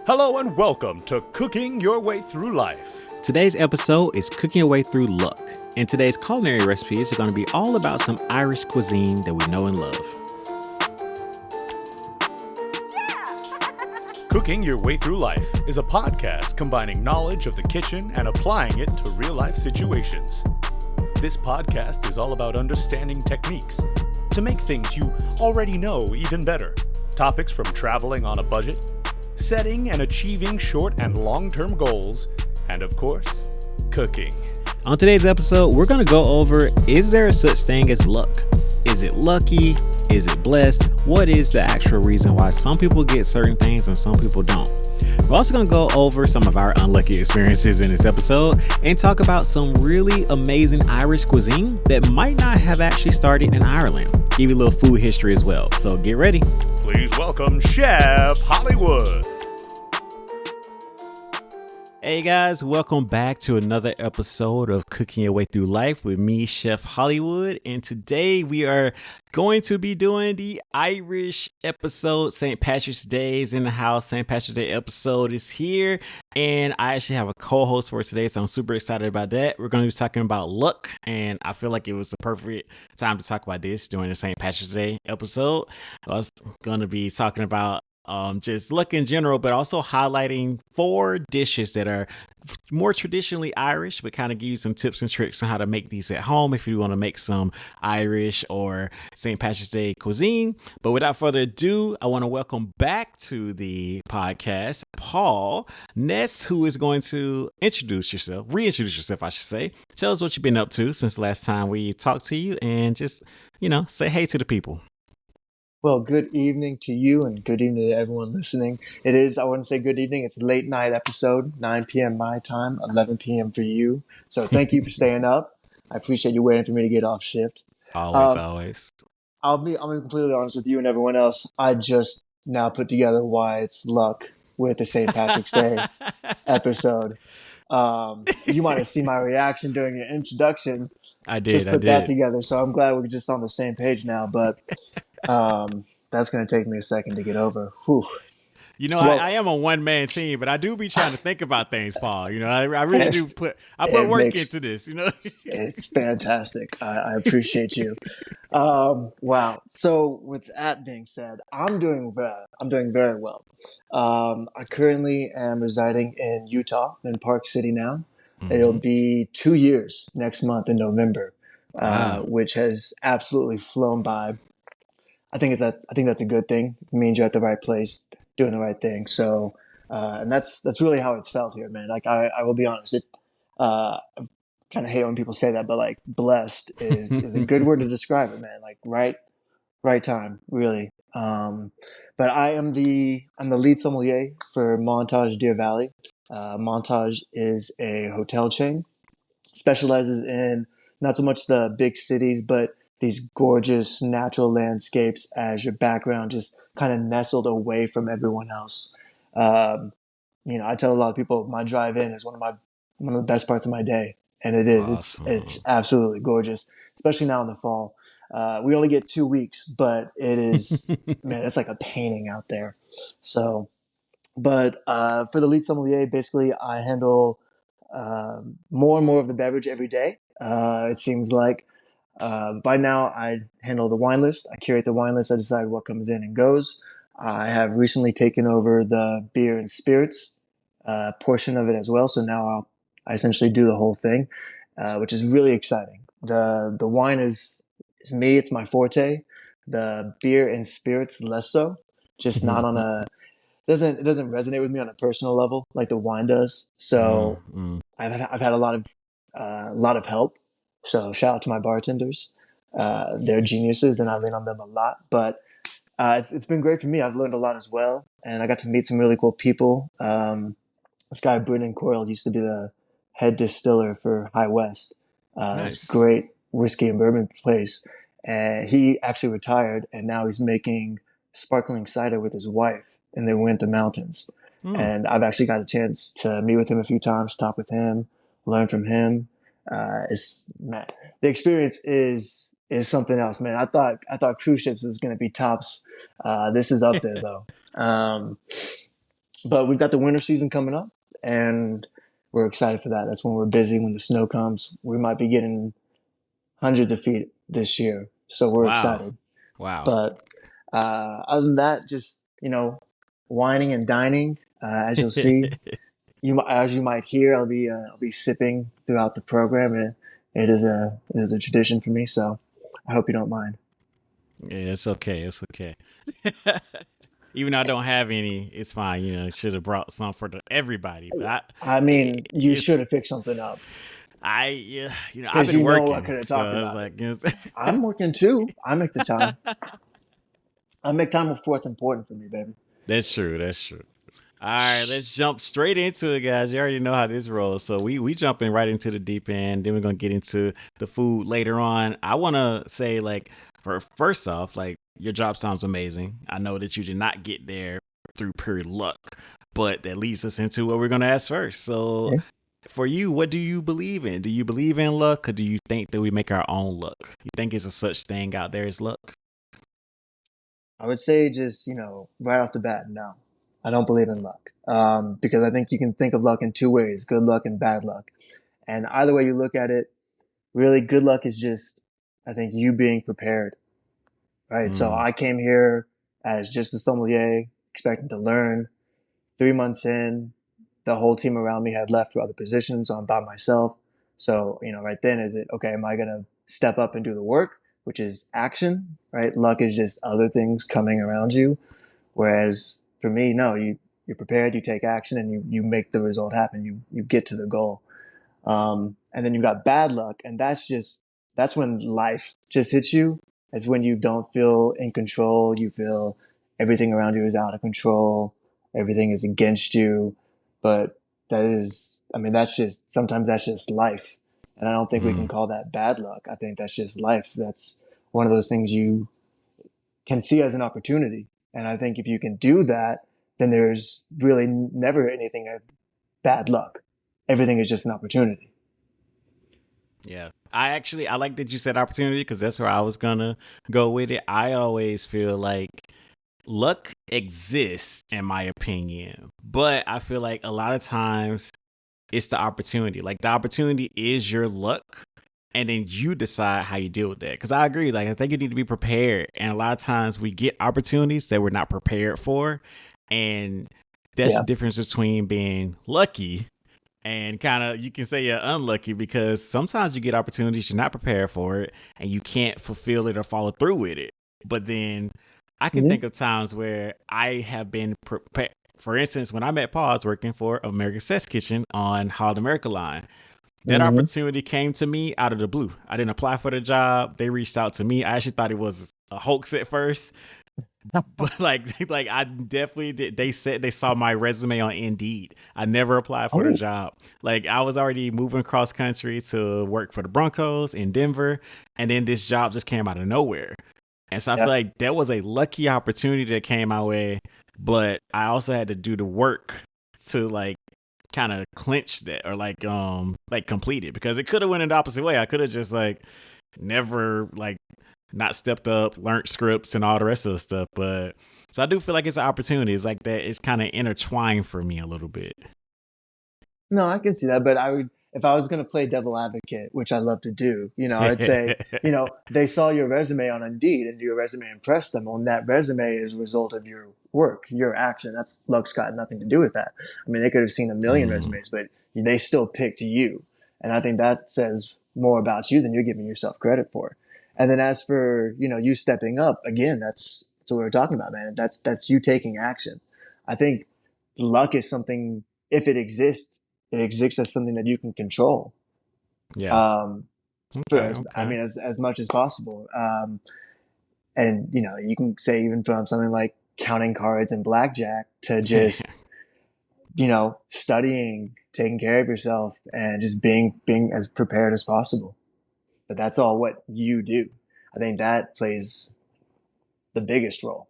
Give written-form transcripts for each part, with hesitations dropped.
Hello and welcome to Cooking Your Way Through Life. Today's episode is Cooking Your Way Through Luck, and today's culinary recipes are going to be all about some Irish cuisine that we know and love. Cooking Your Way Through Life is a podcast combining knowledge of the kitchen and applying it to real-life situations. This podcast is all about understanding techniques to make things you already know even better. Topics from traveling on a budget, setting and achieving short and long-term goals, and of course, cooking. On today's episode, we're going to go over, is there a such thing as luck? Is it lucky? Is it blessed? What is the actual reason why some people get certain things and some people don't? We're also going to go over some of our unlucky experiences in this episode and talk about some really amazing Irish cuisine that might not have actually started in Ireland. Give you a little food history as well. So get ready. Please welcome Chef Hollywood. Hey guys, welcome back to another episode of Cooking Your Way Through Life with me, Chef Hollywood. And today we are going to be doing the Irish episode. St. Patrick's Day is in the house. St. Patrick's Day episode is here. And I actually have a co-host for today, so I'm super excited about that. We're going to be talking about luck. And I feel like it was the perfect time to talk about this during the St. Patrick's Day episode. I was going to be talking about just luck in general, but also highlighting 4 dishes that are more traditionally Irish, but kind of give you some tips and tricks on how to make these at home if you want to make some Irish or St. Patrick's Day cuisine. But without further ado, I want to welcome back to the podcast, Paul Ness, who is going to reintroduce yourself, I should say. Tell us what you've been up to since the last time we talked to you and just, say hey to the people. Well, good evening to you and good evening to everyone listening. I wouldn't say good evening. It's a late night episode, 9 p.m. my time, 11 p.m. for you. So thank you for staying up. I appreciate you waiting for me to get off shift. Always. I'm be completely honest with you and everyone else. I just now put together why it's luck with the St. Patrick's Day episode. You might have seen my reaction during your introduction. I did. Just put that together. So I'm glad we're just on the same page now. But that's going to take me a second to get over. Whew. I am a one-man team, but I do be trying to think about things, Paul. I really do put work into this, It's fantastic. I appreciate you. Wow. So with that being said, I'm doing very well. I currently am residing in Utah, in Park City now. Mm-hmm. It'll be 2 years next month in November, which has absolutely flown by. I think that's a good thing. It means you're at the right place, doing the right thing. So, and that's really how it's felt here, man. Like I will be honest, I kind of hate when people say that, but like blessed is a good word to describe it, man. Like right time, really. But I'm the lead sommelier for Montage Deer Valley. Montage is a hotel chain, specializes in not so much the big cities, but these gorgeous natural landscapes as your background, just kind of nestled away from everyone else. I tell a lot of people my drive in is one of the best parts of my day, and it is. Awesome. It's absolutely gorgeous, especially now in the fall. We only get 2 weeks, but it is man, it's like a painting out there. So, but for the lead sommelier, basically, I handle more and more of the beverage every day. It seems like. By now, I handle the wine list. I curate the wine list. I decide what comes in and goes. I have recently taken over the beer and spirits portion of it as well. So now I essentially do the whole thing, which is really exciting. The wine is me. It's my forte. The beer and spirits less so. Just not on a it doesn't resonate with me on a personal level like the wine does. So I've had a lot of help. So shout out to my bartenders. They're geniuses and I lean on them a lot, but it's been great for me. I've learned a lot as well. And I got to meet some really cool people. This guy, Brendan Coyle, used to be the head distiller for High West. Nice. This great whiskey and bourbon place. And he actually retired and now he's making sparkling cider with his wife and they went to mountains. And I've actually got a chance to meet with him a few times, talk with him, learn from him. The experience is something else, man. I thought cruise ships was going to be tops. This is up there though. But we've got the winter season coming up, and we're excited for that. That's when we're busy. When the snow comes, we might be getting hundreds of feet this year, so we're Wow. excited. Wow. But other than that, just whining and dining. As you'll see, as you might hear, I'll be sipping throughout the program, and it is a tradition for me. So I hope you don't mind. Yeah, it's okay. It's okay. Even though I don't have any, it's fine. Should have brought some for everybody, but I mean, you should it's have picked something up yeah, I've because been you know I working, could have so talked I was about it. like, I'm working too. I make the time. I make time for what's important for me, baby. that's true. That's true. All right, let's jump straight into it, guys. You already know how this rolls. So we jumping right into the deep end. Then we're gonna get into the food later on. I wanna say, like, for first off, like, your job sounds amazing. I know that you did not get there through pure luck, but that leads us into what we're gonna ask first. So Yeah. for you, what do you believe in? Do you believe in luck, or do you think that we make our own luck? You think it's a such thing out there as luck? I would say just, right off the bat, no. I don't believe in luck. Because I think you can think of luck in two ways, good luck and bad luck. And either way you look at it, really good luck is just, I think, you being prepared, right? So Mm, I came here as just a sommelier, expecting to learn. 3 months in, the whole team around me had left for other positions, so I'm by myself. So, right then is it, okay, am I going to step up and do the work, which is action, right? Luck is just other things coming around you. Whereas for me, no, you're prepared, you take action, and you make the result happen. You get to the goal. And then you've got bad luck, and that's when life just hits you. It's when you don't feel in control. You feel everything around you is out of control. Everything is against you. But I mean, sometimes that's just life. And I don't think we can mm. call that bad luck. I think that's just life. That's one of those things you can see as an opportunity. And I think if you can do that, then there's really never anything of bad luck. Everything is just an opportunity. Yeah. I like that you said opportunity because that's where I was gonna go with it. I always feel like luck exists in my opinion, but I feel like a lot of times it's the opportunity. Like the opportunity is your luck, and then you decide how you deal with that. Because I agree, like I think you need to be prepared, and a lot of times we get opportunities that we're not prepared for, and that's Yeah. the difference between being lucky and kind of you can say you're unlucky because sometimes you get opportunities you're not prepared for it and you can't fulfill it or follow through with it. But then I can Mm-hmm. think of times where I have been prepared. For instance, when I met Paul, I was working for America's Test Kitchen on Holland America line. That Mm-hmm. opportunity came to me out of the blue. I didn't apply for the job. They reached out to me. I actually thought it was a hoax at first, but like I definitely did. They said they saw my resume on Indeed. I never applied for the Oh, job. Like I was already moving cross country to work for the Broncos in Denver, and then this job just came out of nowhere. And so I feel yeah. like that was a lucky opportunity that came my way, but I also had to do the work to like kind of clinch that or like complete it because it could have went in the opposite way. I could have just like never like not stepped up, learned scripts and all the rest of the stuff. But so I do feel like it's an opportunity. It's like that. It's kind of intertwined for me a little bit. No, I can see that, but if I was going to play devil advocate, which I love to do, I'd say, they saw your resume on Indeed and your resume impressed them. On that resume is a result of your work, your action. That's luck's got nothing to do with that. I mean, they could have seen a million Mm, resumes, but they still picked you. And I think that says more about you than you're giving yourself credit for. And then as for, you stepping up, again, that's what we're talking about, man. That's you taking action. I think luck is something, if it exists as something that you can control. yeah. Um, Okay. I Okay. mean, as much as possible. And you can say even from something like counting cards and blackjack to just, studying, taking care of yourself and just being as prepared as possible. But that's all what you do. I think that plays the biggest role.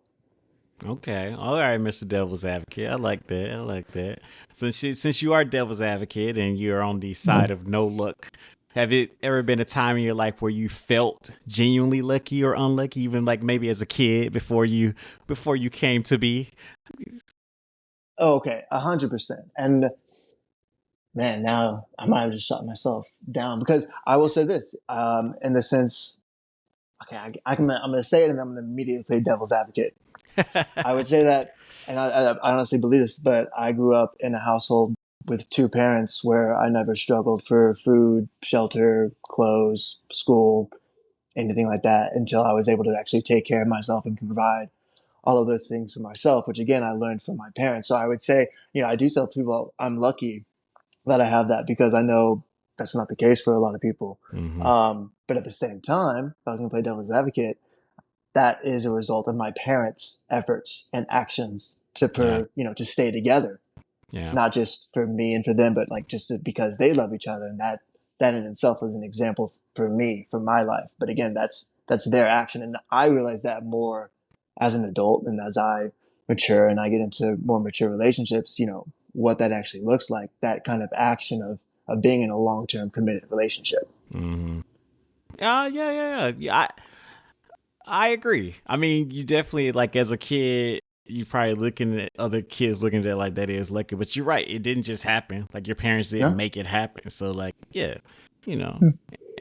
Okay. All right, Mr. Devil's Advocate. I like that. I like that. Since you are Devil's Advocate and you're on the side of no luck, have it ever been a time in your life where you felt genuinely lucky or unlucky, even like maybe as a kid before you came to be? Oh, okay, 100%. And man, now I might have just shot myself down because I will say this, in the sense, okay, I'm going to say it and I'm going to immediately play devil's advocate. I would say that, and I honestly believe this, but I grew up in a household with two parents where I never struggled for food, shelter, clothes, school, anything like that until I was able to actually take care of myself and provide all of those things for myself, which again, I learned from my parents. So I would say, I do tell people I'm lucky that I have that because I know that's not the case for a lot of people. Mm-hmm. But at the same time, if I was going to play devil's advocate, that is a result of my parents' efforts and actions Yeah. to stay together, Yeah. not just for me and for them, but like because they love each other. And that in itself is an example for me, for my life. But again, that's their action. And I realize that more as an adult and as I mature and I get into more mature relationships, what that actually looks like, that kind of action of being in a long-term committed relationship. Mm-hmm. Yeah. I agree. I mean, you definitely like as a kid, you probably looking at other kids looking at it like that is lucky, but you're right. It didn't just happen. Like your parents didn't No? make it happen. So like, yeah, you know, Hmm.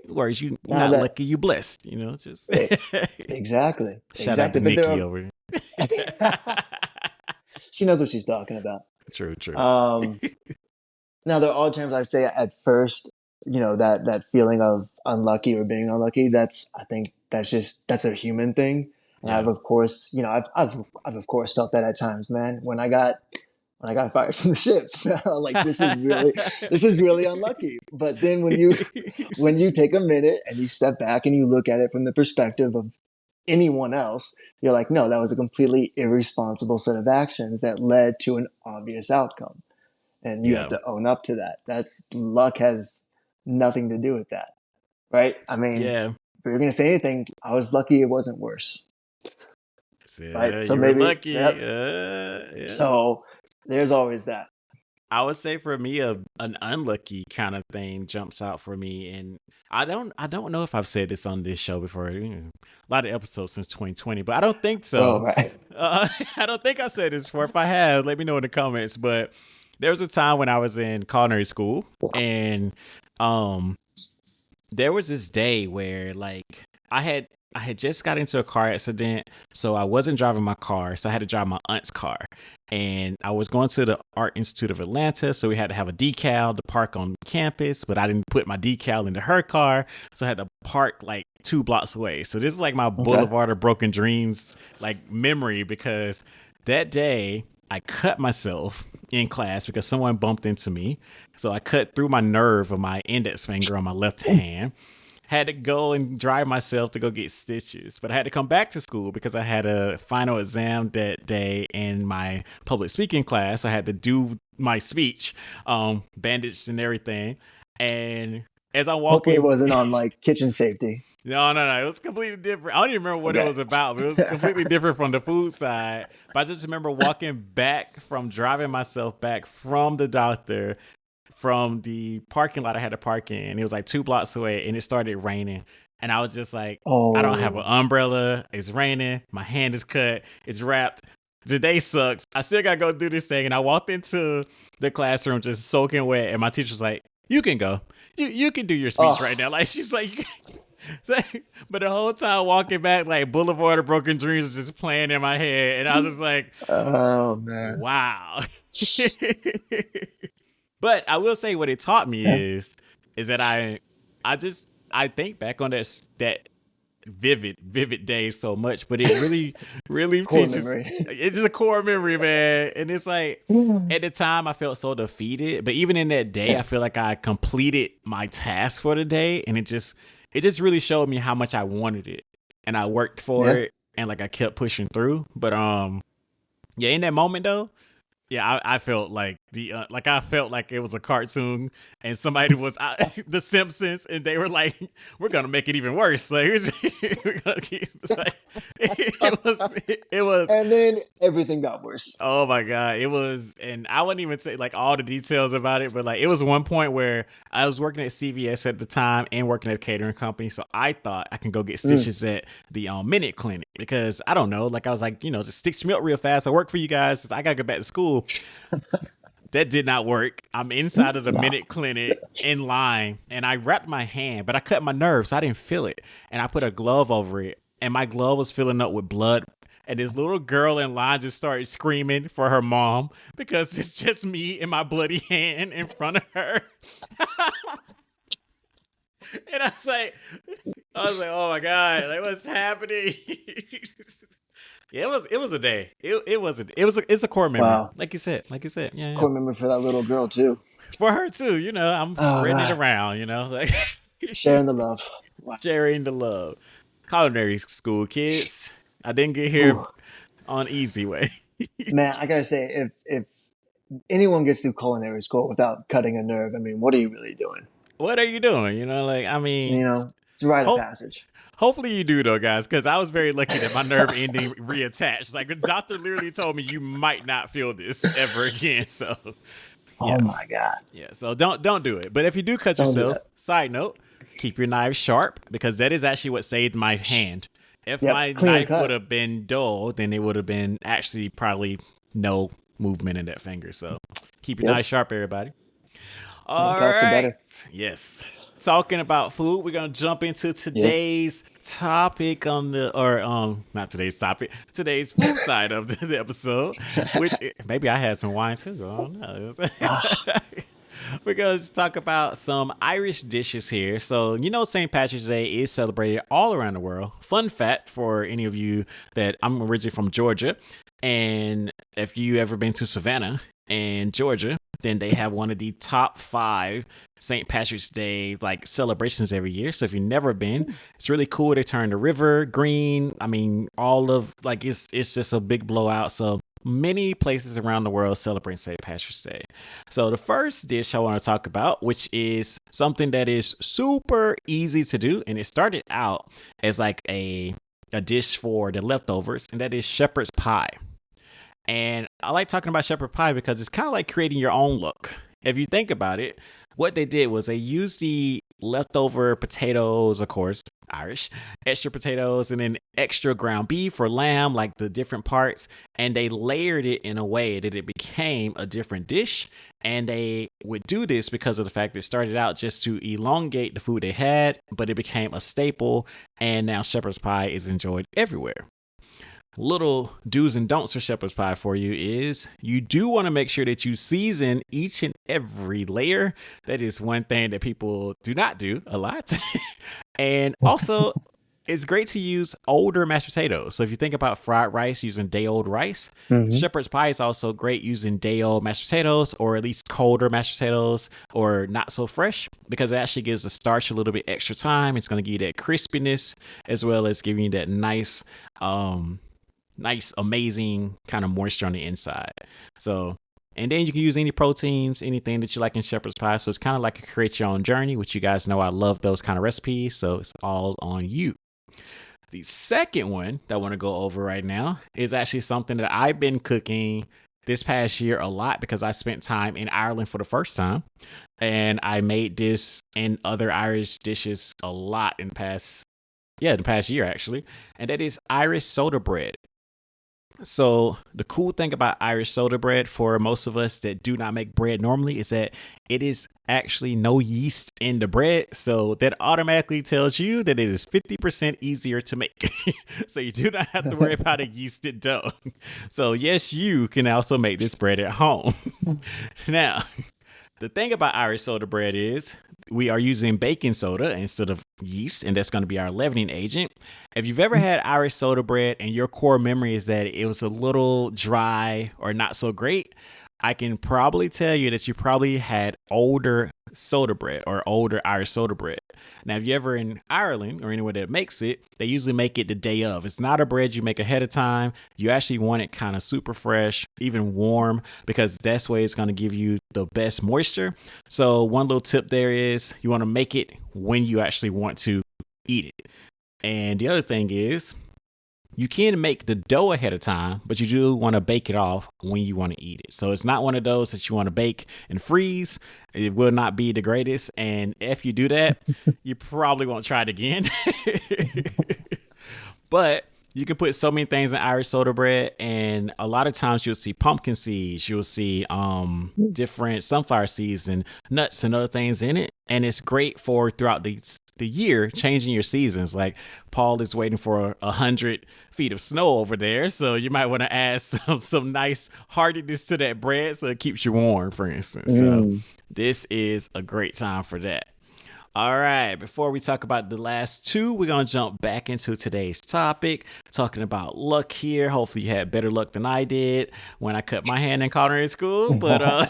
whereas you're Now not that lucky, you blessed. Just exactly, shout out to exactly. But there Nikki are, over she knows what she's talking about. there. True. Um, Now there are times I say at first, that feeling of unlucky or being unlucky. I think that's a human thing. And Yeah. I've of course, I've of course felt that at times, man. When I got fired from the ships, I was like, this is really unlucky. But then when you take a minute and you step back and you look at it from the perspective of anyone else, you're like, no, that was a completely irresponsible set of actions that led to an obvious outcome. And you have Yeah. to own up to that. That's luck has nothing to do with that. Right? I mean, Yeah. if you're going to say anything, I was lucky it wasn't worse. Yeah, Right? So you were maybe, lucky. Yeah. so there's always that. I would say for me, an unlucky kind of thing jumps out for me, and I don't know if I've said this on this show before. A lot of episodes since 2020, but I don't think Oh, so. right. I don't think I said this before. If I have, let me know in the comments. But there was a time when I was in culinary school, and um, there was this day where like I had just got into a car accident, so I wasn't driving my car, so I had to drive my aunt's car. And I was going to the Art Institute of Atlanta, so we had to have a decal to park on campus, but I didn't put my decal into her car, so I had to park like 2 blocks away. So this is like my Okay. Boulevard of Broken Dreams like memory because that day I cut myself in class because someone bumped into me. So I cut through my nerve of my index finger on my left hand. Had to go and drive myself to go get stitches, but I had to come back to school because I had a final exam that day in my public speaking class. I had to do my speech, bandaged and everything. And as I'm Hopefully it walking, wasn't on like kitchen safety. no, it was completely different. I don't even remember what it Okay. was about, but it was completely different from the food side. But I just remember walking back from driving myself back from the doctor from the parking lot I had to park in. It was like 2 blocks away and it started raining. And I was just like, I don't have an Oh, umbrella. It's raining. My hand is cut. It's wrapped. Today sucks. I still got to go do this thing. And I walked into the classroom just soaking wet. And my teacher's like, you can go. You can do your speech right oh, now. Like, she's like, but the whole time walking back, like Boulevard of Broken Dreams was just playing in my head. And I was just like, oh man. wow. But I will say what it taught me Yeah. is that I think back on that vivid day so much, but it really Core teaches. memory. It's just a core memory, man. And it's like at the time I felt so defeated, but even in that day, Yeah. I feel like I completed my task for the day, and it just really showed me how much I wanted it, and I worked for Yeah. it, and like I kept pushing through. But yeah, in that moment though. Yeah, I felt like I felt like it was a cartoon and somebody was the Simpsons and they were like, we're gonna make it even worse. Like, we're gonna it's like it was And then everything got worse. oh my god, it was, and I wouldn't even say like all the details about it, but like it was one point where I was working at CVS at the time and working at a catering company, so I thought I can go get stitches at the Minute Clinic because I don't know, like I was like, just stitch me up real fast. I work for you guys. I gotta go back to school. cool. That did not work. I'm inside of the Minute Clinic in line, and I wrapped my hand, but I cut my nerve, so I didn't feel it. And I put a glove over it, and my glove was filling up with blood. And this little girl in line just started screaming for her mom because it's just me and my bloody hand in front of her. And I was like, oh my God, like what's happening? Yeah, it was a day. It's a core memory. Wow. Like you said. Yeah. Core memory for that little girl too. For her too, I'm spreading it around, like Sharing the love. Wow. Sharing the love. Culinary school kids. I didn't get here on easy way. Man, I gotta say, if anyone gets through culinary school without cutting a nerve, I mean, what are you really doing? What are you doing? It's a rite of passage. Hopefully you do though, guys, because I was very lucky that my nerve ending reattached. Like the doctor literally told me you might not feel this ever again. So, yeah. Oh my God. Yeah. So don't do it. But if you do cut yourself, side note, keep your knives sharp because that is actually what saved my hand. If my knife would have been dull, then it would have been actually probably no movement in that finger. So keep your knife sharp, everybody. All right. Better. Yes. Talking about food, we're gonna jump into today's topic not today's topic, today's food side of the episode, which maybe I had some wine too. I don't know. We're going to talk about some Irish dishes here. So, St. Patrick's Day is celebrated all around the world. Fun fact for any of you that I'm originally from Georgia. And if you ever been to Savannah in Georgia, then they have one of the top 5 St. Patrick's Day celebrations every year. So if you've never been, it's really cool. They turn the river green. I mean, all of it's just a big blowout. So many places around the world celebrate St. Patrick's Day. So the first dish I want to talk about, which is something that is super easy to do, and it started out as a dish for the leftovers, and that is shepherd's pie. And I like talking about shepherd pie because it's kind of like creating your own look. If you think about it, what they did was they used the leftover potatoes, of course, Irish, extra potatoes, and then extra ground beef or lamb, like the different parts, and they layered it in a way that it became a different dish. And they would do this because of the fact that it started out just to elongate the food they had, but it became a staple, and now shepherd's pie is enjoyed everywhere. Little do's and don'ts for shepherd's pie for you is you do want to make sure that you season each and every layer. That is one thing that people do not do a lot. And also, it's great to use older mashed potatoes. So if you think about fried rice using day-old rice, shepherd's pie is also great using day-old mashed potatoes, or at least colder mashed potatoes, or not so fresh, because it actually gives the starch a little bit extra time. It's going to give you that crispiness as well as giving you that nice, amazing kind of moisture on the inside. So, and then you can use any proteins, anything that you like in shepherd's pie. So it's kind of like a create your own journey, which you guys know I love those kind of recipes. So it's all on you. The second one that I want to go over right now is actually something that I've been cooking this past year a lot because I spent time in Ireland for the first time. And I made this and other Irish dishes a lot in the past year actually. And that is Irish soda bread. So the cool thing about Irish soda bread for most of us that do not make bread normally is that it is actually no yeast in the bread. So that automatically tells you that it is 50% easier to make. So you do not have to worry about a yeasted dough. So yes, you can also make this bread at home. Now, the thing about Irish soda bread is we are using baking soda instead of yeast, and that's going to be our leavening agent. If you've ever had Irish soda bread and your core memory is that it was a little dry or not so great, I can probably tell you that you probably had older soda bread or older Irish soda bread. Now, if you're ever in Ireland or anywhere that makes it, they usually make it the day of. It's not a bread you make ahead of time. You actually want it kind of super fresh, even warm, because that's where it's going to give you the best moisture. So one little tip there is you want to make it when you actually want to eat it. And the other thing is you can make the dough ahead of time, but you do want to bake it off when you want to eat it. So it's not one of those that you want to bake and freeze. It will not be the greatest. And if you do that, you probably won't try it again. But You can put so many things in Irish soda bread, and a lot of times you'll see pumpkin seeds, you'll see different sunflower seeds and nuts and other things in it, and it's great for throughout the year changing your seasons. Like Paul is waiting for 100 feet of snow over there, so you might want to add some nice hardiness to that bread so it keeps you warm, for instance. So Mm. this is a great time for that. All right, before we talk about the last two, we're going to jump back into today's topic, talking about luck here. Hopefully, you had better luck than I did when I cut my hand in culinary school. But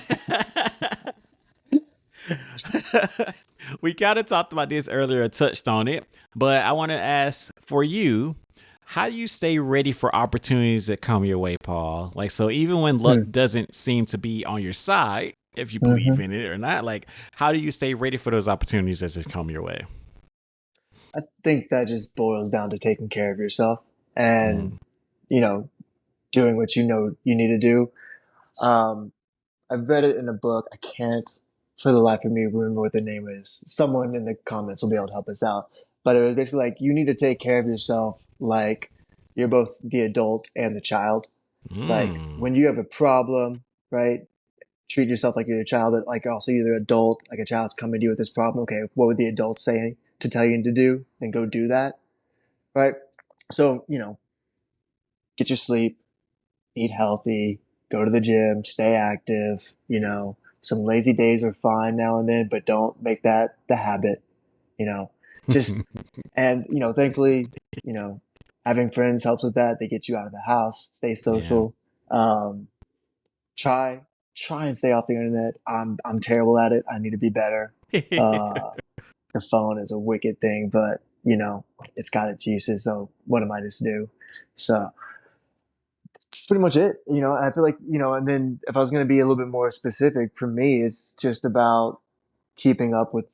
we kind of talked about this earlier, touched on it. But I want to ask for you, how do you stay ready for opportunities that come your way, Paul? Like, so even when luck Hmm. doesn't seem to be on your side, if you believe Mhm. in it or not, like, how do you stay ready for those opportunities as they come your way? I think that just boils down to taking care of yourself and, Mm, you know, doing what you know you need to do. Um, I've read it in a book. I can't, for the life of me, remember what the name is. Someone in the comments will be able to help us out. But it was basically like you need to take care of yourself like you're both the adult and the child. Like mm, when you have a problem, right? Treat yourself like you're a child, but like also you're an adult, like a child's coming to you with this problem. Okay, what would the adult say to tell you to do? Then go do that, right? So, get your sleep, eat healthy, go to the gym, stay active, some lazy days are fine now and then, but don't make that the habit, you know, just, and, thankfully, you know, having friends helps with that. They get you out of the house, stay yeah. social. Um, try, try and stay off the internet. I'm terrible at it. I need to be better. Uh, the phone is a wicked thing, but it's got its uses. So what am I to do? So pretty much it. I feel like, and then if I was going to be a little bit more specific, for me, it's just about keeping up with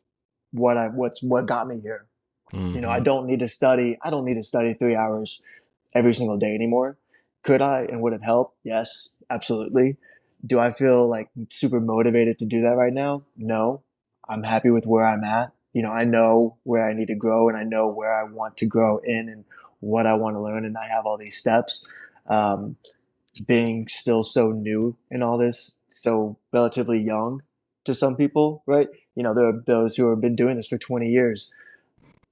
what got me here. I Hmm. don't need to study. I don't need to study 3 hours every single day anymore. Could I and would it help? Yes, absolutely. Do I feel like super motivated to do that right now? No. I'm happy with where I'm at. I know where I need to grow and I know where I want to grow in and what I want to learn. And I have all these steps. Um, being still so new in all this, so relatively young to some people, right? There are those who have been doing this for 20 years.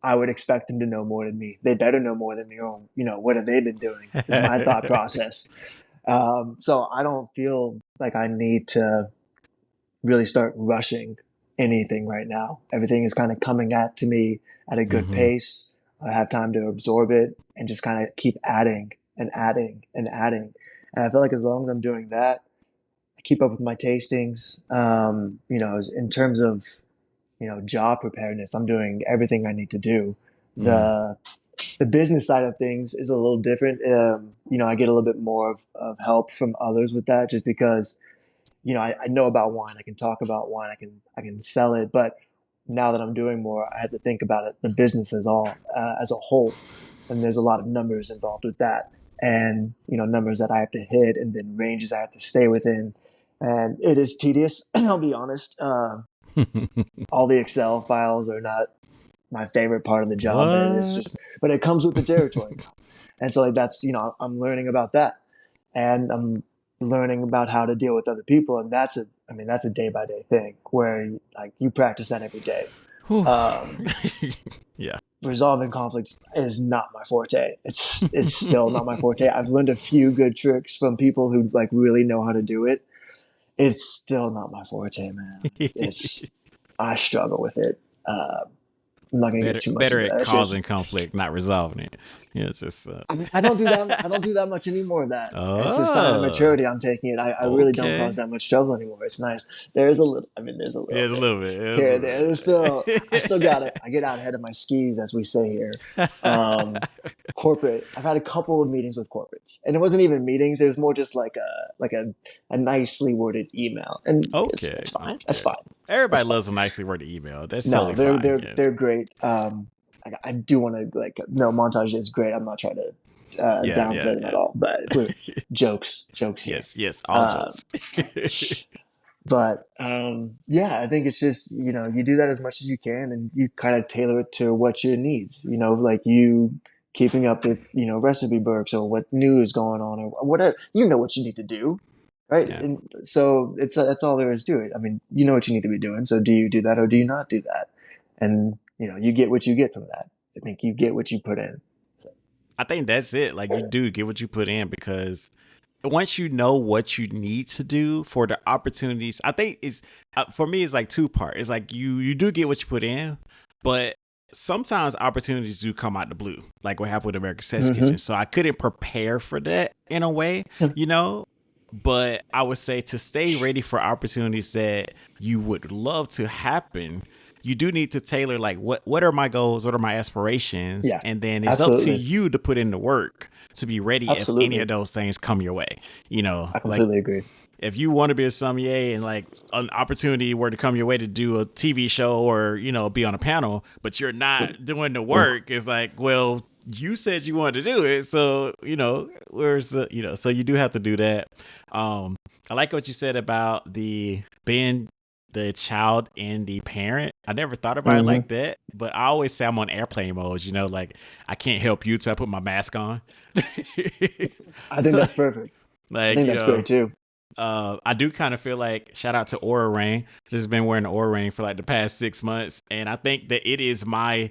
I would expect them to know more than me. They better know more than me. Or, what have they been doing? Is my thought process. So I don't feel like I need to really start rushing anything right now. Everything is kind of coming at to me at a good Hmm. pace. I have time to absorb it and just kind of keep adding and adding and adding. And I feel like as long as I'm doing that, I keep up with my tastings. In terms of job preparedness, I'm doing everything I need to do. Mm, The the business side of things is a little different. I get a little bit more of help from others with that, just because I know about wine. I can talk about wine. I can sell it. But now that I'm doing more, I have to think about it, the business as a whole, and there's a lot of numbers involved with that, and numbers that I have to hit, and then ranges I have to stay within, and it is tedious. I'll be honest. All the Excel files are not my favorite part of the job, but what? but it comes with the territory now, and so like that's I'm learning about that, and I'm learning about how to deal with other people, and that's a day by day thing where like you practice that every day. Whew. Um, Yeah. resolving conflicts is not my forte. It's still not my forte. I've learned a few good tricks from people who like really know how to do it. It's still not my forte, man. It's I struggle with it. I'm not going to get too much Better into at that. It's causing just conflict, not resolving it. Yeah, it's just I don't do that. I don't do that much anymore. Of that it's a sign of oh, maturity. I'm taking it. I really don't cause okay. that much trouble anymore. It's nice. There's a little. I mean, there's a little There's a bit little bit. There's here a and there. So I still got it. little I get out ahead of my skis, as we say here. Um, bit. corporate. I've had a couple of meetings with corporates, and it wasn't even meetings. It was more just like a nicely worded email, and it's Okay, it's fine. That's okay. fine. That's Everybody fine. loves a nicely worded email. That's No, totally they're fine. they're Yes. they're great. I do want to like no montage is great. I'm not trying to Yeah, yeah, downplay them at yeah. all, but we're jokes here. Yes, yes, all Uh, jokes. but yeah, I think it's just you do that as much as you can, and you kind of tailor it to what your needs. Like you keeping up with, recipe books or what news going on or whatever. You know what you need to do, right? Yeah. And so that's all there is to it. I mean, you know what you need to be doing. So do you do that or do you not do that? And you get what you get from that. I think you get what you put in. So. I think that's it. Like you do get what you put in because once you know what you need to do for the opportunities, I think it's for me it's like two part. It's like you do get what you put in, but sometimes opportunities do come out the blue, like what happened with America's Test Mm-hmm. Kitchen. So I couldn't prepare for that in a way, you know. But I would say to stay ready for opportunities that you would love to happen, you do need to tailor like what are my goals, what are my aspirations, Yeah, and then it's up to absolutely. you to put in the work to be ready if any of Absolutely. those things come your way. You know, I like completely agree. if you want to be a sommelier and like an opportunity were to come your way to do a TV show or, be on a panel, but you're not doing the work, it's like, well, you said you wanted to do it. So, where's so you do have to do that. I like what you said about the being the child and the parent. I never thought about it Mm-hmm. like that, but I always say I'm on airplane mode, like I can't help you till I put my mask on. I think that's perfect. I like, think that's great too. I do kind of feel like shout out to Aura Ring. Just been wearing the Aura Ring for like the past 6 months, and I think that it is my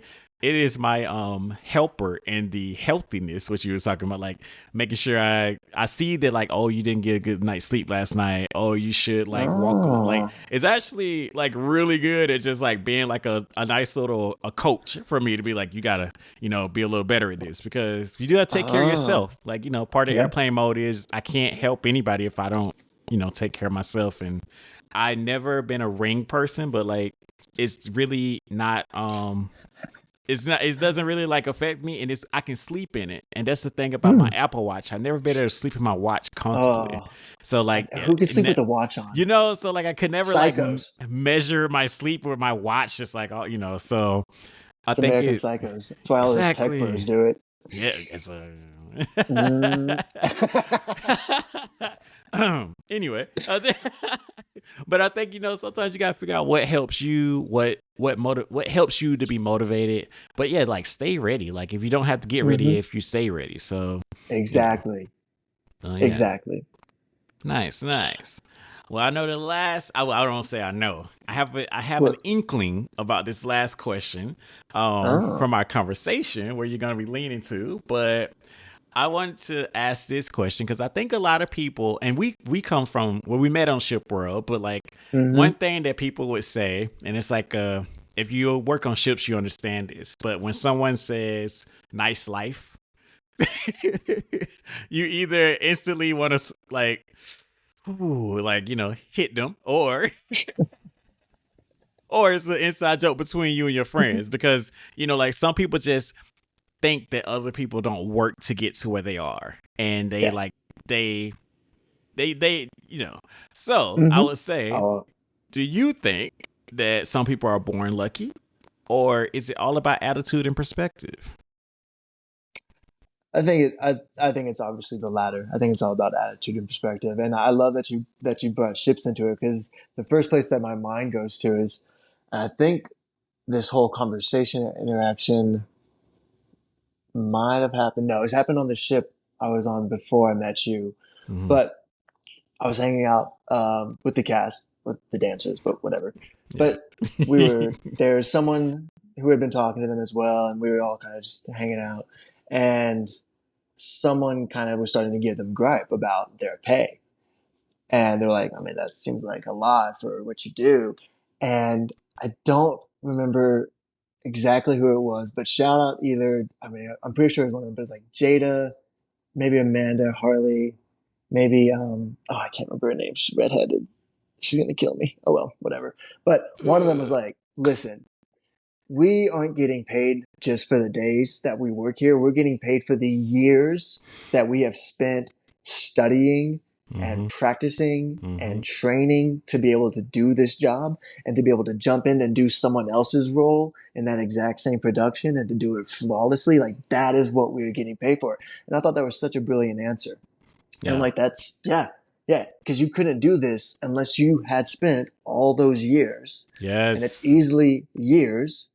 helper in the healthiness, which you were talking about, like making sure I see that like, oh, you didn't get a good night's sleep last night. Oh, you should like walk. Like Oh, it's actually like really good at just like being like a nice little a coach for me to be like, you gotta be a little better at this because you do have to take care of oh, yourself. Like part of yeah. airplane mode is I can't help anybody if I don't take care of myself. And I never been a ring person, but like it's really not it doesn't really like affect me, and I can sleep in it. And that's the thing about my Hmm. Apple Watch. I never been able to sleep in my watch comfortably. Oh, So like who can sleep with a watch on? so like I could never like Psychos. measure my sleep with my watch just like so I It's think American it Psychos. That's why all those tech exactly. bros do it. Yeah, it's a Mm. anyway, but I think sometimes you gotta figure out what helps you, what helps you to be motivated. But yeah, like stay ready. Like if you don't have to get ready, Hmm. if you stay ready. So Exactly. yeah, Exactly. nice. Well, I know the last. I don't say I know. I have an What? inkling about this last question, Oh. from our conversation where you're gonna be leaning to, but I wanted to ask this question because I think a lot of people, and we come from where we met on Ship World, but like Hmm. one thing that people would say, and it's like if you work on ships, you understand this, but when someone says "nice life," you either instantly want to like, ooh, like hit them, or it's an inside joke between you and your friends because like some people just think that other people don't work to get to where they are, and they Yeah. like they so I Hmm. would say, Oh, do you think that some people are born lucky, or is it all about attitude and perspective? I think it's obviously the latter. I think it's all about attitude and perspective. And I love that you brought ships into it because the first place that my mind goes to is, I think this whole conversation interaction might have happened. No, it's happened on the ship I was on before I met you. Mm-hmm. But I was hanging out with the cast, with the dancers, but whatever. Yeah. But there's someone who had been talking to them as well, and we were all kind of just hanging out. And someone kind of was starting to give them gripe about their pay. And they're like, I mean, that seems like a lot for what you do. And I don't remember exactly who it was, but shout out either, I mean, I'm pretty sure it was one of them, but it's like Jada, maybe Amanda, Harley, maybe, oh, I can't remember her name. She's redheaded. She's going to kill me. Oh, well, whatever. But one of them was like, listen, we aren't getting paid just for the days that we work here. We're getting paid for the years that we have spent studying Mm-hmm. and practicing Mm-hmm. and training to be able to do this job and to be able to jump in and do someone else's role in that exact same production and to do it flawlessly. Like that is what we're getting paid for. And I thought that was such a brilliant answer. And I'm Yeah. like, that's, yeah, yeah, because you couldn't do this unless you had spent all those years. And it's Yes. easily years.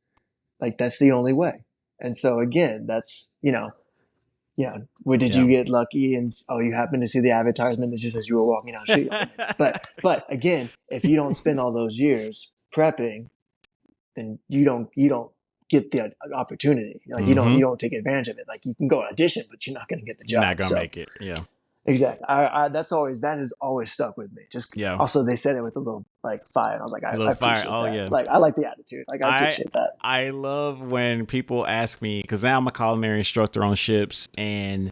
Like, that's the only way. And so, again, that's, did Yeah. you get lucky and you happened to see the advertisement that just says you were walking down the street? But again, if you don't spend all those years prepping, then you don't get the opportunity. Like Mm-hmm. you don't take advantage of it. Like you can go audition, but you're not going to get the You're not job. gonna So make it. Yeah. exactly, that has always stuck with me. Just Yeah. also they said it with a little like fire. And I was like, A I little fire. appreciate Oh that. yeah. Like I like the attitude. Like I I appreciate that. I love when people ask me, because now I'm a culinary instructor on ships, and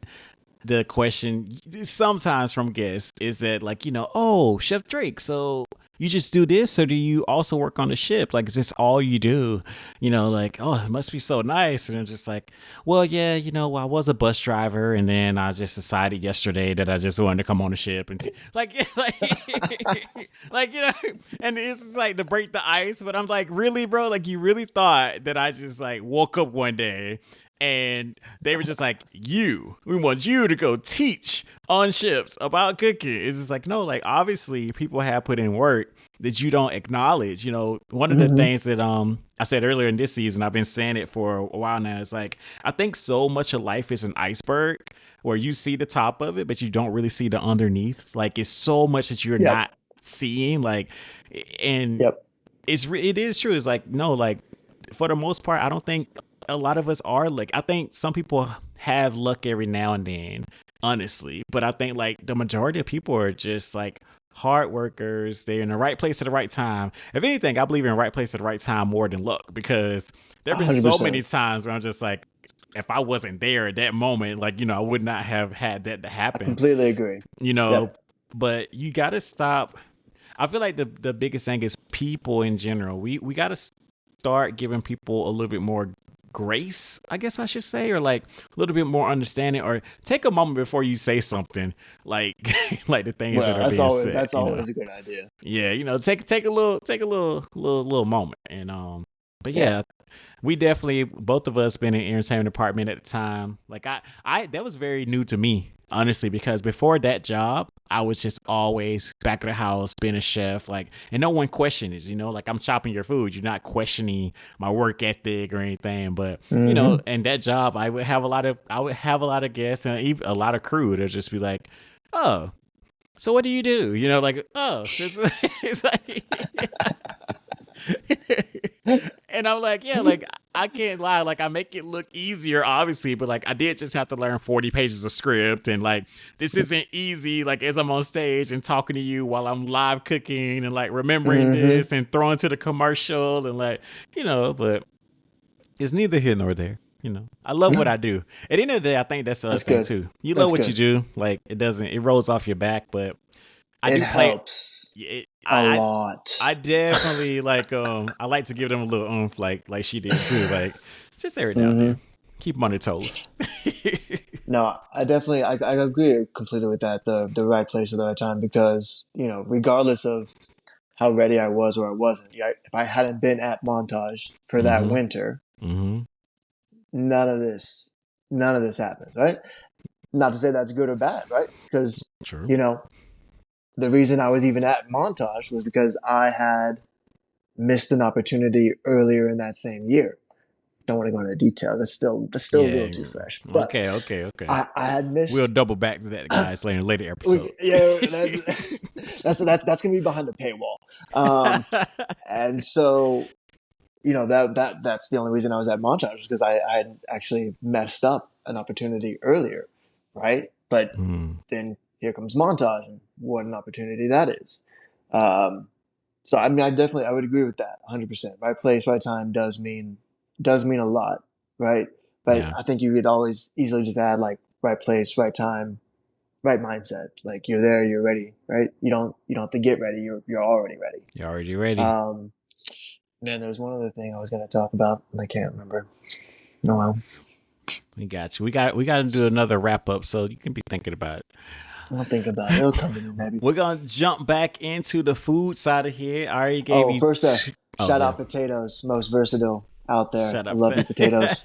the question sometimes from guests is that, like, oh, Chef Drake, so you just do this, or do you also work on the ship? Like, is this all you do? Like, oh, it must be so nice. And I'm just like, well, yeah, well, I was a bus driver, and then I just decided yesterday that I just wanted to come on the ship and like, like, and it's just like to break the ice. But I'm like, really, bro? Like, you really thought that I just like woke up one day and they were just like, we want you to go teach on ships about cooking. It's just like, no, like, obviously people have put in work that you don't acknowledge. One of the things that I said earlier in this season, I've been saying it for a while now, it's like, I think so much of life is an iceberg where you see the top of it, but you don't really see the underneath. Like, it's so much that you're Yep. not seeing. Like, and Yep. it is true. It's like, no, like, for the most part, I don't think a lot of us are like, I think some people have luck every now and then, honestly, but I think like the majority of people are just like hard workers. They're in the right place at the right time. If anything, I believe in right place at the right time more than luck, because there have been so 100%. many times where I'm just like, if I wasn't there at that moment, like, I would not have had that to I happen, completely agree. Yep. but you got to stop. I feel like the biggest thing is people in general. We got to start giving people a little bit more grace, I guess I should say, or like a little bit more understanding, or take a moment before you say something like like the things that are being said. That's always a good idea. Yeah, take a little moment. And but yeah, we definitely, both of us, been in entertainment department at the time. Like I that was very new to me, honestly, because before that job, I was just always back of the house being a chef, like, and no one questions, like, I'm shopping your food. You're not questioning my work ethic or anything. But and that job, I would have a lot of guests and even a lot of crew to just be like, oh, so what do you do? Like, oh, it's like and I'm like, yeah, like, I can't lie. Like, I make it look easier, obviously, but like, I did just have to learn 40 pages of script, and like, this isn't easy. Like, as I'm on stage and talking to you while I'm live cooking and like remembering this and throwing to the commercial and like, but it's neither here nor there. I love what I do. At the end of the day, I think that's the other thing too. You love what you do. Like, it rolls off your back, but it helps a lot. I definitely like I like to give them a little oomph, like she did too. Like, just every now and then, keep them on their toes. No, I agree completely with that. The right place at the right time, because regardless of how ready I was or I wasn't, if I hadn't been at Montage for that winter, none of this happens, right? Not to say that's good or bad, right? Because True. the reason I was even at Montage was because I had missed an opportunity earlier in that same year. Don't want to go into the details. That's still a little too fresh. But okay. I had missed. We'll double back to that, guys, later episode. That's gonna be behind the paywall. And so, that's the only reason I was at Montage, was because I had actually messed up an opportunity earlier, right? But then here comes Montage, and what an opportunity that is. So I mean, I would agree with that 100%. Right place, right time does mean a lot, right? But I think you could always easily just add like right place, right time, right mindset. Like, you're there, you're ready, right? You don't have to get ready. You're already ready. You're already ready. Then there's one other thing I was going to talk about, and I can't remember. No, well, we got you. We got to do another wrap up, so you can be thinking about it. I'll think about it. It'll come to me, maybe. We're gonna jump back into the food side of here. I already gave you. First, shout out Potatoes, most versatile out there. I love you, Potatoes.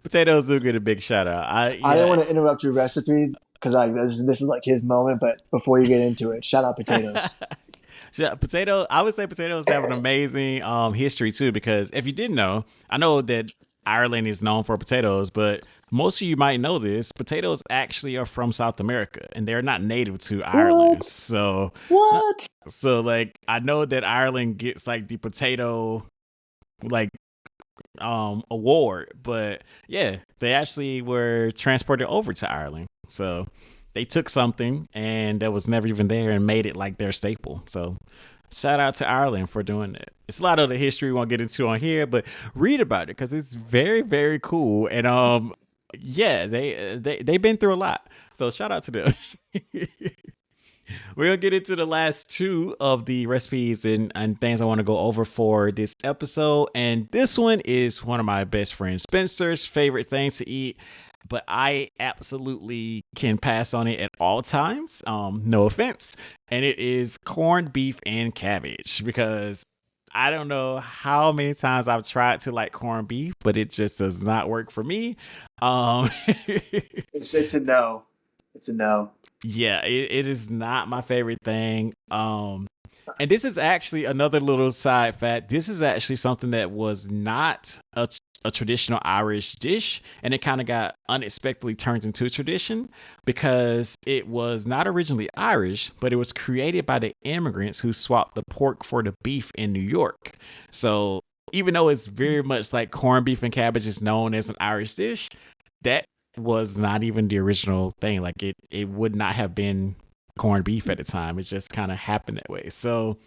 Potatoes do get a big shout out. I didn't want to interrupt your recipe, because this is like his moment. But before you get into it, shout out Potatoes. I would say Potatoes have an amazing history too, because if you didn't know, I know that Ireland is known for potatoes, but most of you might know this. Potatoes actually are from South America, and they're not native to Ireland. What? So, What? like, I know that Ireland gets like the potato like award, but yeah, they actually were transported over to Ireland. So they took something and that was never even there and made it like their staple. So shout out to Ireland for doing that. It's a lot of the history we won't get into on here, but read about it because it's very, very cool. And yeah, they've been through a lot. So shout out to them. We're gonna get into the last two of the recipes and things I want to go over for this episode. And this one is one of my best friend Spencer's favorite things to eat, but I absolutely can pass on it at all times. No offense. And it is corned beef and cabbage, because I don't know how many times I've tried to like corned beef, but it just does not work for me. Um, It's a no. It's a no. yeah, it is not my favorite thing. And this is actually another little side fact. This is actually something that was not a traditional Irish dish, and it kind of got unexpectedly turned into a tradition because it was not originally Irish, but it was created by the immigrants who swapped the pork for the beef in New York. So even though it's very much like corned beef and cabbage is known as an Irish dish, that was not even the original thing. Like it would not have been corned beef at the time. It just kind of happened that way. So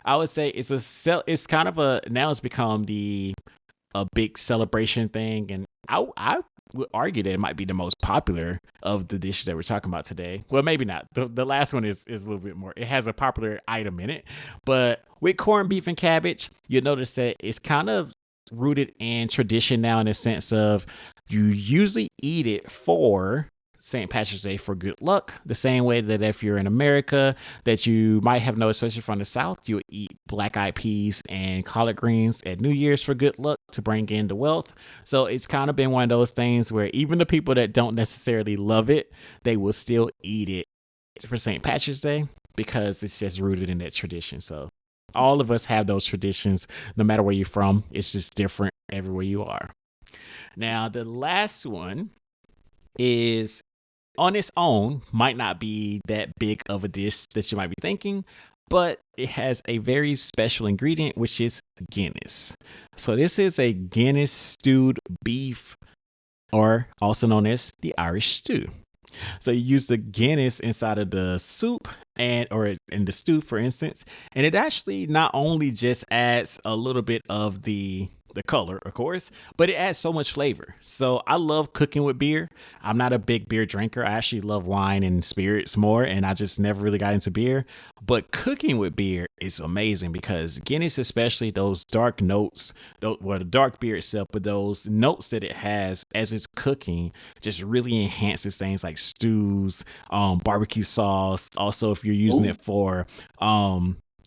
I would say it's kind of now it's become a big celebration thing, and I would argue that it might be the most popular of the dishes that we're talking about today. Well, maybe not. The last one is a little bit more. It has a popular item in it, but with corned beef and cabbage, you'll notice that it's kind of rooted in tradition now, in the sense of you usually eat it for St. Patrick's Day for good luck, the same way that if you're in America, that you might have noticed, especially from the South, you'll eat black-eyed peas and collard greens at New Year's for good luck to bring in the wealth. So it's kind of been one of those things where even the people that don't necessarily love it, they will still eat it for St. Patrick's Day because it's just rooted in that tradition. So all of us have those traditions, no matter where you're from. It's just different everywhere you are. Now, the last one is, on its own, might not be that big of a dish that you might be thinking, but it has a very special ingredient, which is Guinness. So this is a Guinness stewed beef, or also known as the Irish stew. So you use the Guinness inside of the soup or in the stew, for instance, and it actually not only just adds a little bit of the color, of course, but it adds so much flavor. So I love cooking with beer. I'm not a big beer drinker. I actually love wine and spirits more, and I just never really got into beer. But cooking with beer is amazing because Guinness, especially those dark notes, the dark beer itself, but those notes that it has as it's cooking just really enhances things like stews, barbecue sauce. Also, if you're using it for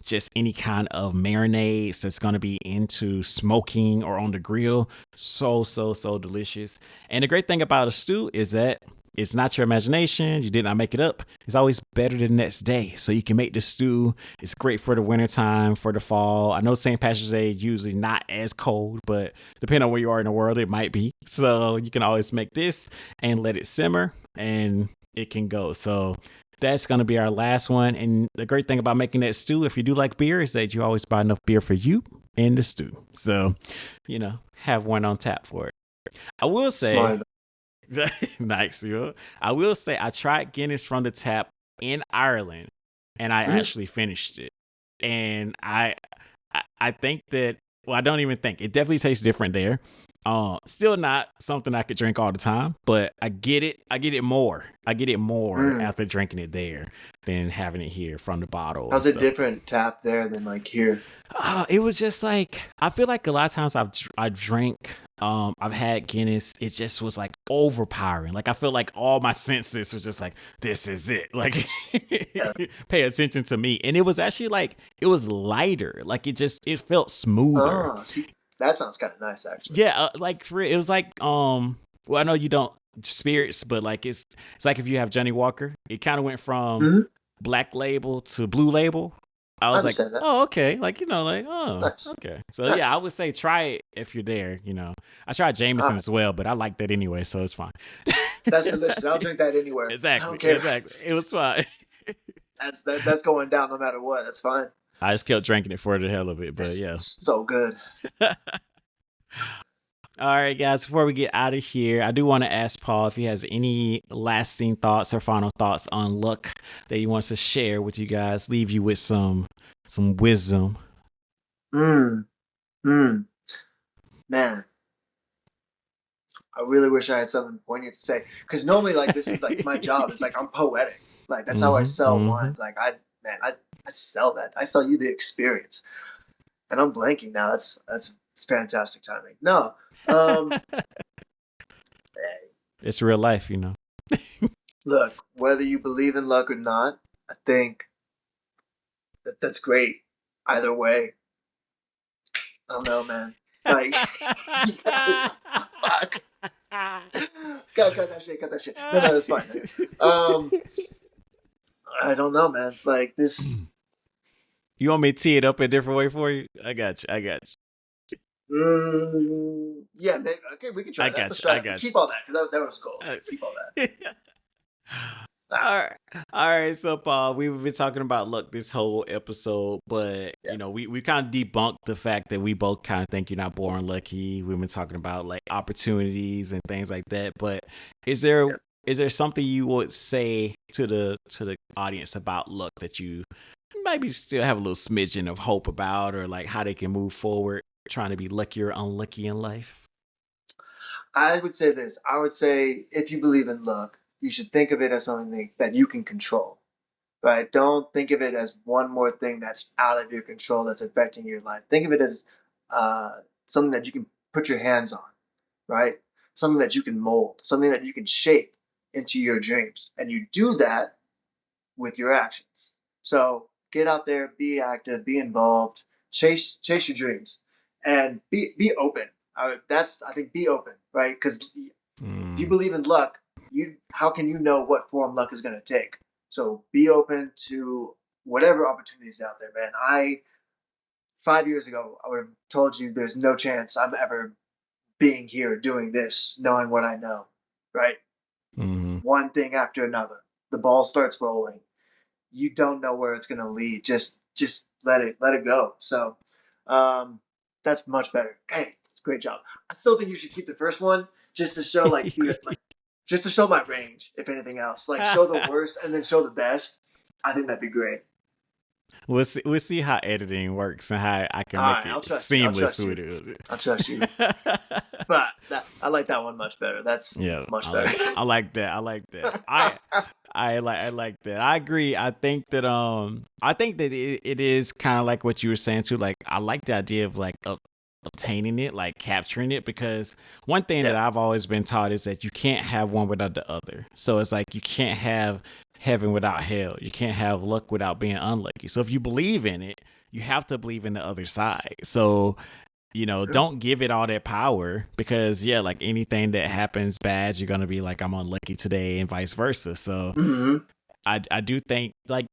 just any kind of marinades that's going to be into smoking or on the grill. So delicious. And the great thing about a stew is that it's not your imagination. You did not make it up. It's always better the next day. So you can make the stew. It's great for the wintertime, for the fall. I know St. Patrick's Day is usually not as cold, but depending on where you are in the world, it might be. So you can always make this and let it simmer and it can go. So that's going to be our last one. And the great thing about making that stew, if you do like beer, is that you always buy enough beer for you and the stew. So, have one on tap for it. I will say, Smart. nice. I will say I tried Guinness from the tap in Ireland, and I actually finished it. And I think that, well, I don't even think it definitely tastes different there. Still not something I could drink all the time, but I get it. I get it more after drinking it there than having it here from the bottle. How's it different tap there than like here? It was just like, I feel like a lot of times I've had Guinness. It just was like overpowering. Like I feel like all my senses was just like, this is it. Like pay attention to me. And it was actually like, it was lighter. Like it felt smoother. Oh, see, that sounds kind of nice, actually. Yeah, like for real, it was like well, I know you don't spirits, but like it's like if you have Johnny Walker, it kind of went from Black Label to Blue Label. I I was like, understand that. oh, okay. Like, like, oh, Nice. okay. So yeah, I Nice. would say try it if you're there, I tried All Jameson right. as well, but I like that anyway, so it's fine. That's delicious. I'll drink that anywhere. I Exactly, don't care. exactly. It was fine. That's going down no matter what. That's fine. I just kept drinking it for the hell of it, but It's yeah. so good. All right, guys, before we get out of here, I do want to ask Paul if he has any lasting thoughts or final thoughts on luck that he wants to share with you guys, leave you with some wisdom. Mm, mm. Man, I really wish I had something poignant to say. Because normally, like, this is like my job. It's like I'm poetic. Like, that's how I sell wines. Like, I sell that. I sell you the experience. And I'm blanking now. It's fantastic timing. No. It's real life, Look, whether you believe in luck or not, I think that's great. Either way. I don't know, man. Like, fuck. Cut that shit. Cut that shit. No, that's fine. I don't know, man. Like this. You want me to tee it up a different way for you? I got you. Yeah, maybe. Okay, we can try that. Let's try that. Keep all that because that was cool. Keep all that. All right. So, Paul, we've been talking about luck this whole episode, but we kind of debunked the fact that we both kind of think you're not born lucky. We've been talking about like opportunities and things like that. But is there something you would say to the audience about luck that you maybe still have a little smidgen of hope about, or like how they can move forward trying to be lucky or unlucky in life? I would say this. I would say if you believe in luck, you should think of it as something that you can control, right? Don't think of it as one more thing that's out of your control that's affecting your life. Think of it as something that you can put your hands on, right? Something that you can mold, something that you can shape into your dreams. And you do that with your actions. So get out there, be active, be involved, chase your dreams, and be open. I think be open, right? Because if you believe in luck, how can you know what form luck is going to take? So be open to whatever opportunities out there, man. 5 years ago, I would have told you there's no chance I'm ever being here doing this, knowing what I know, right? Mm-hmm. One thing after another, the ball starts rolling. You don't know where it's going to lead. Just let it go. So that's much better. Hey, it's a great job. I still think you should keep the first one just to show just to show my range, if anything else. Like show the worst and then show the best. I think that'd be great. We'll see how editing works and how I can make it seamless with it. I'll trust you. But I like that one much better. That's much better. I like that. I like that. I like that. I agree. I think that it is kind of like what you were saying too. Like I like the idea of like obtaining it, like capturing it, because one thing that I've always been taught is that you can't have one without the other. So it's like you can't have heaven without hell. You can't have luck without being unlucky. So if you believe in it, you have to believe in the other side. So don't give it all that power, because like anything that happens bad, you're gonna be like, I'm unlucky today, and vice versa. So I do think like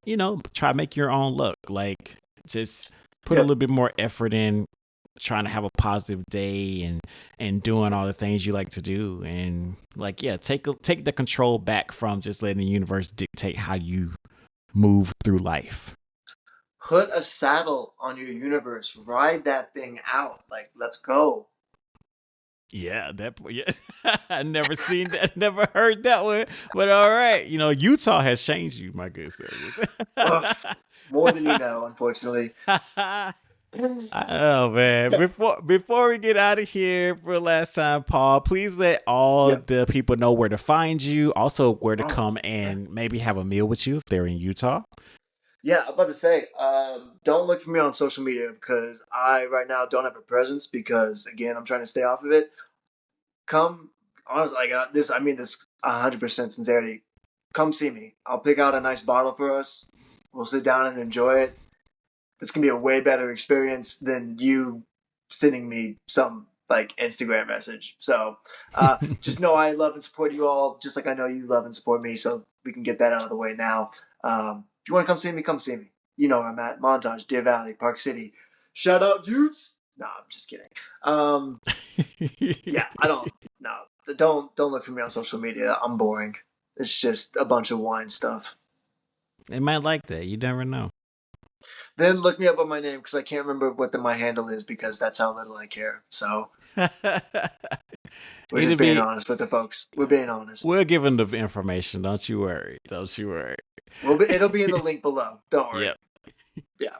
try to make your own luck. Like just put a little bit more effort in trying to have a positive day and doing all the things you like to do, and like take the control back from just letting the universe dictate how you move through life. Put a saddle on your universe. Ride that thing out. Like, let's go. Yeah, I never seen that, never heard that one. But all right, Utah has changed you, my good sir. More than you know, unfortunately. Oh man! Before we get out of here for last time, Paul, please let all the people know where to find you. Also, where to come and maybe have a meal with you if they're in Utah. Yeah, I'm about to say, don't look for me on social media because I right now don't have a presence because, again, I'm trying to stay off of it. Come, honestly, I mean this 100% sincerity. Come see me. I'll pick out a nice bottle for us. We'll sit down and enjoy it. It's going to be a way better experience than you sending me some like Instagram message. So just know I love and support you all, just like I know you love and support me. So we can get that out of the way now. If you want to come see me, come see me. You know where I'm at. Montage, Deer Valley, Park City. Shout out, Utes. No, I'm just kidding. Yeah, I don't. No, don't look for me on social media. I'm boring. It's just a bunch of wine stuff. They might like that. You never know. Then look me up on my name because I can't remember what my handle is because that's how little I care. So we're just being honest with the folks. We're being honest. We'll give them the information. Don't you worry. Don't you worry. It'll be in the link below. Don't worry. Yep. Yeah.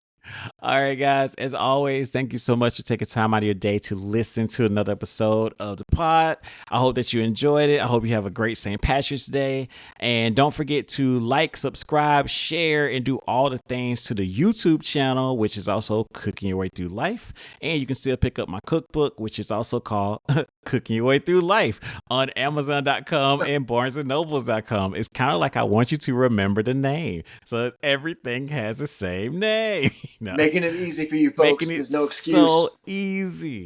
All right, guys. As always, thank you so much for taking time out of your day to listen to another episode of the pod. I hope that you enjoyed it. I hope you have a great St. Patrick's Day. And don't forget to like, subscribe, share, and do all the things to the YouTube channel, which is also Cooking Your Way Through Life. And you can still pick up my cookbook, which is also called Cooking Your Way Through Life on Amazon.com and BarnesandNobles.com. It's kind of like I want you to remember the name. So everything has the same name. No. Making it easy for you folks. There's no excuse.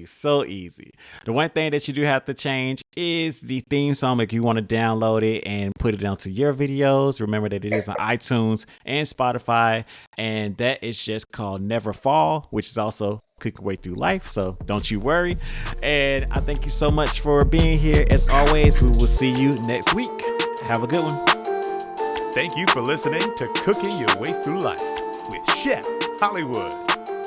So easy. The one thing that you do have to change is the theme song. If you want to download it and put it onto your videos, remember that it is on iTunes and Spotify. And that is just called Never Fall, which is also Cook Your Way Through Life. So don't you worry. And I thank you so much for being here. As always, we will see you next week. Have a good one. Thank you for listening to Cooking Your Way Through Life with Chef Hollywood.